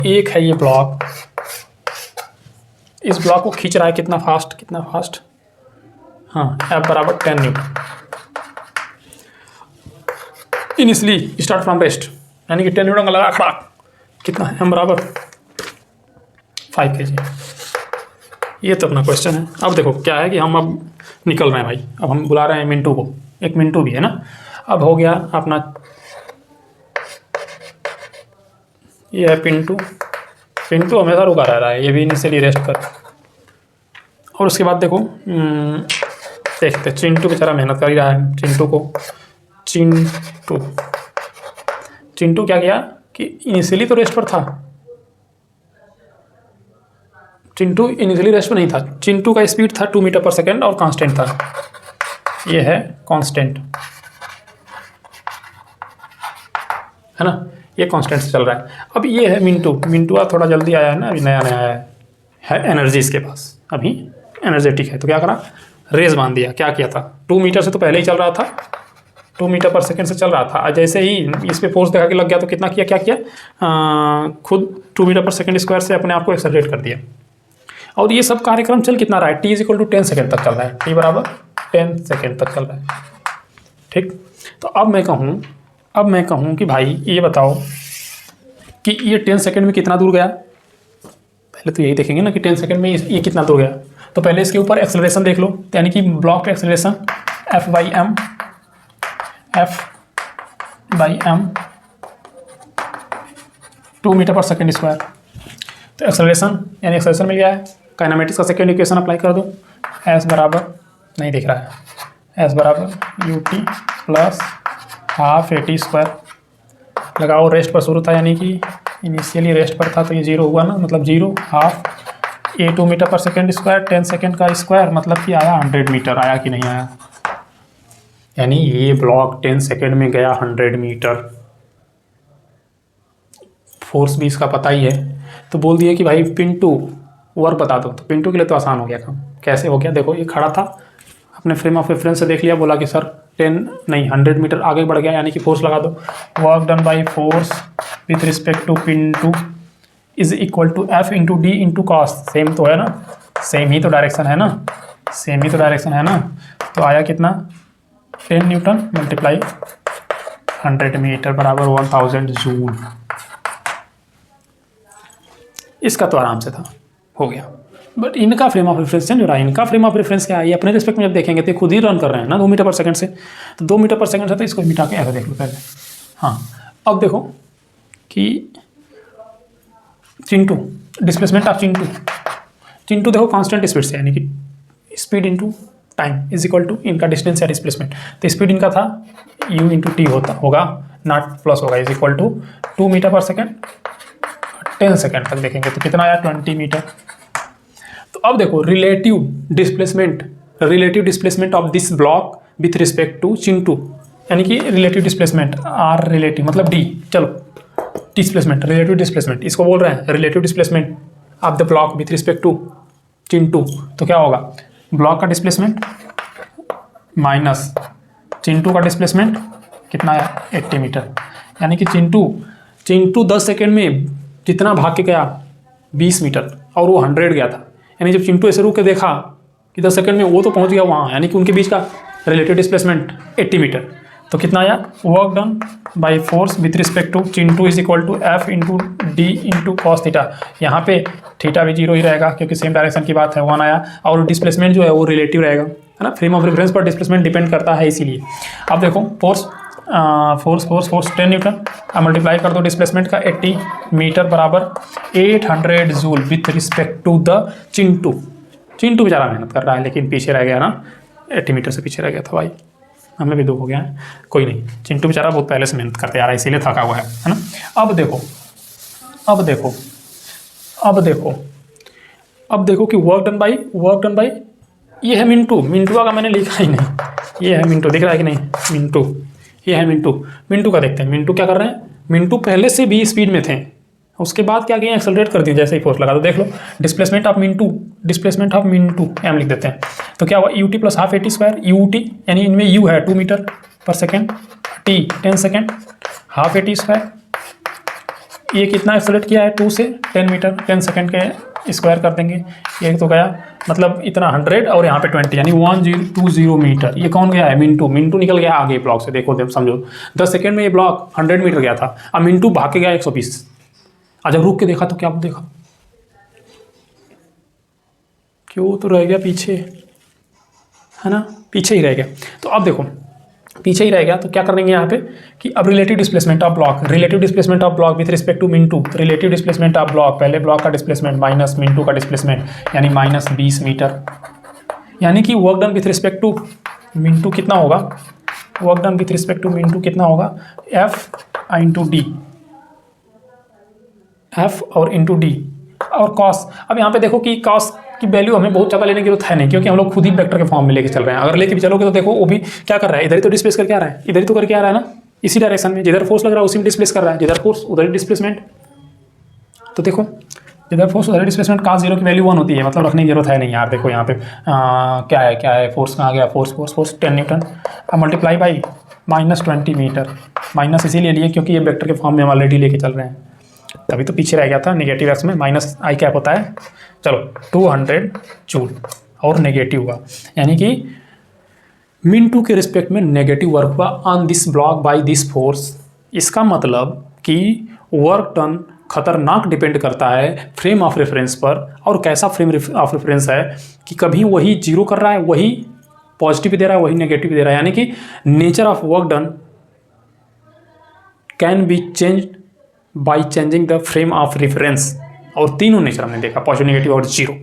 एक है ये ब्लॉक, इस ब्लॉक को खींच रहा है कितना फास्ट, हाँ, F बराबर 10 Newton. Initially start from rest, यानी कि 10 न्यूटन का लगा खड़ा, कितना है, M बराबर 5 kg। ये तो अपना क्वेश्चन है। अब देखो क्या है कि हम अब निकल रहे हैं भाई, अब हम बुला रहे हैं मिंटू को, एक मिंटू भी है ना। अब हो गया अपना, ये है पिंटू हमेशा रुका रह रहा है, ये भी इनिशियली रेस्ट कर। और उसके बाद देखो देखते, चिंटू बेचारा मेहनत कर ही रहा है। चिंटू क्या किया कि इनिशियली तो रेस्ट पर था, चिंटू इनिशियली रेस्ट पर नहीं था। चिंटू का स्पीड था 2 मीटर पर सेकेंड और कांस्टेंट था, ये है कांस्टेंट, है ना, ये कांस्टेंट से चल रहा है। अब ये है मिंटू थोड़ा जल्दी आया है ना, अभी नया आया है एनर्जी इसके पास, अभी एनर्जेटिक है। तो क्या करा, रेस बांध दिया। क्या किया था, 2 मीटर से तो पहले ही चल रहा था, 2 मीटर पर सेकेंड से चल रहा था। जैसे ही इस पर फोर्स देखा के लग गया तो कितना किया, क्या किया, खुद 2 मीटर पर सेकेंड स्क्वायर से अपने आप को एक्सेलरेट कर दिया। और ये सब कार्यक्रम चल कितना रहा है, t = 10 सेकेंड तक चल रहा है, t बराबर 10 सेकेंड तक चल रहा है। ठीक, तो अब मैं कहूँ कि भाई ये बताओ कि ये 10 सेकेंड में कितना दूर गया। पहले तो यही देखेंगे ना कि 10 सेकेंड में ये कितना दूर गया। तो पहले इसके ऊपर एक्सेलरेशन देख लो, यानी कि ब्लॉक पे acceleration F/m 2 metre per second square. तो एक्सेलरेशन मिल गया है। काइनेमेटिक्स का सेकेंड इक्वेशन अप्लाई कर दो, S बराबर, नहीं दिख रहा है, S बराबर ut प्लस हाफ AT²। लगाओ, रेस्ट पर शुरू था, यानी कि इनिशियली रेस्ट पर था तो ये 0 हुआ ना, मतलब 0 half A2 metre per second square, 10 second का स्क्वायर, मतलब कि आया 100 मीटर, आया कि नहीं आया। यानी ये ब्लॉक 10 सेकेंड में गया 100 मीटर। फोर्स भी इसका पता ही है, तो बोल दिया कि भाई पिंटू वर्क बता दो। तो पिंटू के लिए तो आसान हो गया काम। कैसे हो गया, देखो ये खड़ा था, अपने फ्रेम ऑफ रेफरेंस से देख लिया, बोला कि सर 100 मीटर आगे बढ़ गया, यानी कि फोर्स लगा दो। Work done by force with respect to Pintu is equal to F into D into cos. Same तो है ना, सेम ही तो डायरेक्शन है ना, तो आया कितना, 10 न्यूटन मल्टीप्लाई 100 मीटर बराबर 1000 जूल। इसका तो आराम से था, हो गया। बट इनका फ्रेम ऑफ रेफरेंस चेंज हो रहा है। इनका फ्रेम ऑफ रेफरेंस क्या है, ये अपने रिस्पेक्ट में जब देखेंगे तो खुद ही रन कर रहे हैं ना 2 मीटर पर सेकंड से, तो 2 मीटर पर सेकंड से तो इसको मिटा के ऐसा देख लो पहले। हाँ, अब देखो कि चिंटू, डिस्प्लेसमेंट ऑफ चिंटू देखो कांस्टेंट स्पीड से, यानी कि speed into time is equal to इनका डिस्टेंस या डिस्प्लेसमेंट। तो स्पीड इनका था u इंटू टी होगा, नॉट प्लस होगा, is equal to 2 metre per second 10 second तक देखेंगे तो कितना आया, 20 मीटर। तो अब देखो relative displacement of this block with respect to Chintu, यानी कि रिलेटिव डिस्प्लेसमेंट आर रिलेटिव मतलब डी, चलो डिस्प्लेसमेंट, रिलेटिव डिस्प्लेसमेंट इसको बोल रहे हैं, relative displacement of the block with respect to Chintu. तो क्या होगा, ब्लॉक का डिस्प्लेसमेंट माइनस चिंटू का डिस्प्लेसमेंट कितना आया, 80 मीटर। यानी कि चिंटू 10 सेकेंड में जितना भाग के गया 20 मीटर और वो 100 गया था। यानी जब चिंटू ऐसे रुक के देखा कि 10 सेकेंड में वो तो पहुंच गया वहाँ, यानी कि उनके बीच का रिलेटिव डिस्प्लेसमेंट 80 मीटर। तो कितना आया, work done by force with respect to Chintu is equal to F into D into cos theta. यहाँ पे थीटा भी 0 ही रहेगा क्योंकि सेम डायरेक्शन की बात है, 1 आया। और डिस्प्लेसमेंट जो है वो रिलेटिव रहेगा, है ना, फ्रेम ऑफ रेफरेंस पर डिस्प्लेसमेंट डिपेंड करता है इसीलिए। अब देखो फोर्स 10 न्यूटन, मल्टीप्लाई कर दो डिस्प्लेसमेंट का 80 मीटर बराबर 800 joule with respect to the Chintu बेचारा मेहनत कर रहा है लेकिन पीछे रह गया ना, 80 मीटर से पीछे रह गया था भाई, हमें भी दुख हो गया है, कोई नहीं, चिंटू बेचारा बहुत पहले से मेहनत करते आ रहा है इसीलिए थका हुआ है ना। अब देखो कि वर्क डन बाई ये है मिंटू का मैंने लिखा ही नहीं, ये है मिंटू, दिख रहा है कि नहीं, ये है मिंटू का देखते हैं। मिंटू क्या कर रहे हैं, मिंटू पहले से भी स्पीड में थे, उसके बाद क्या किया, एक्सेलरेट कर दिया जैसे ही फोर्स लगा। तो देख लो डिस्प्लेसमेंट ऑफ मिंटू एम लिख देते हैं। तो क्या हुआ, ut plus half AT², ut यानी इनमें u है 2 metre per second, t 10 second, half AT² ये कितना एक्सेलरेट किया है 2 से 10 मीटर, 10 सेकेंड के स्क्वायर कर देंगे, ये तो गया मतलब इतना 100 और यहाँ पे 20 यानी 1020 मीटर। ये कौन गया है? मिंटू। मिंटू निकल गया आगे ब्लॉक से, देखो समझो 10 सेकेंड में ये ब्लॉक 100 मीटर गया था, अब मिंटू भाग के गया 120। जब रुक के देखा तो क्या देखा, क्यों तो रह गया पीछे, है ना, पीछे ही रह गया। तो अब देखो पीछे ही रह गया तो क्या करेंगे यहाँ पे कि अब relative displacement of block, relative displacement of block with respect to Mintu, relative displacement of block, पहले ब्लॉक का डिस्प्लेसमेंट माइनस मिंटू का डिस्प्लेसमेंट यानी -20 मीटर, यानी कि work done with respect to Mintu कितना होगा, work done with respect to Mintu कितना होगा, F/D, F और इंटू डी और कॉस। अब यहाँ पे देखो कि कॉस की वैल्यू हमें बहुत ज़्यादा लेने की जरूरत है नहीं, क्योंकि हम लोग खुद ही वेक्टर के फॉर्म में लेके चल रहे हैं। अगर लेके भी चलोगे तो देखो वो भी क्या कर रहा है, इधर ही तो डिस्प्लेस करके आ रहा है, इधर ही तो करके आ रहा है ना, इसी डायरेक्शन में, जिधर फोर्स लग रहा है उसी में डिस्प्लेस कर रहा है, जिधर फोर्स उधर ही डिस्प्लेसमेंट। तो देखो जिधर फोर्स उधर डिस्प्लेसमेंट, cos 0 की वैल्यू 1 होती है, मतलब रखने की जरूरत है नहीं यार। देखो यहाँ पे क्या है फोर्स कहाँ गया, फोर्स 10 न्यूटन, अब मल्टीप्लाई बाई -20 मीटर, माइनस इसीलिए लिए क्योंकि ये वेक्टर के फॉर्म में हम ऑलरेडी लेके चल रहे हैं, तभी तो पीछे रह गया था। नेगेटिव एक्स में माइनस आई कैप होता है, चलो 200 जूल और नेगेटिव हुआ, यानी कि मिंटू के रिस्पेक्ट में नेगेटिव वर्क हुआ on this block by this force. इसका मतलब कि वर्क डन खतरनाक डिपेंड करता है फ्रेम ऑफ रेफरेंस पर, और कैसा फ्रेम ऑफ रेफरेंस है कि कभी वही जीरो कर रहा है, वही पॉजिटिव भी दे रहा है, वही नेगेटिव भी दे रहा है, यानी कि nature of work done can be changed by changing the frame of reference. और तीनों नेचर हमने देखा, पॉजिटिव, नेगेटिव और जीरो।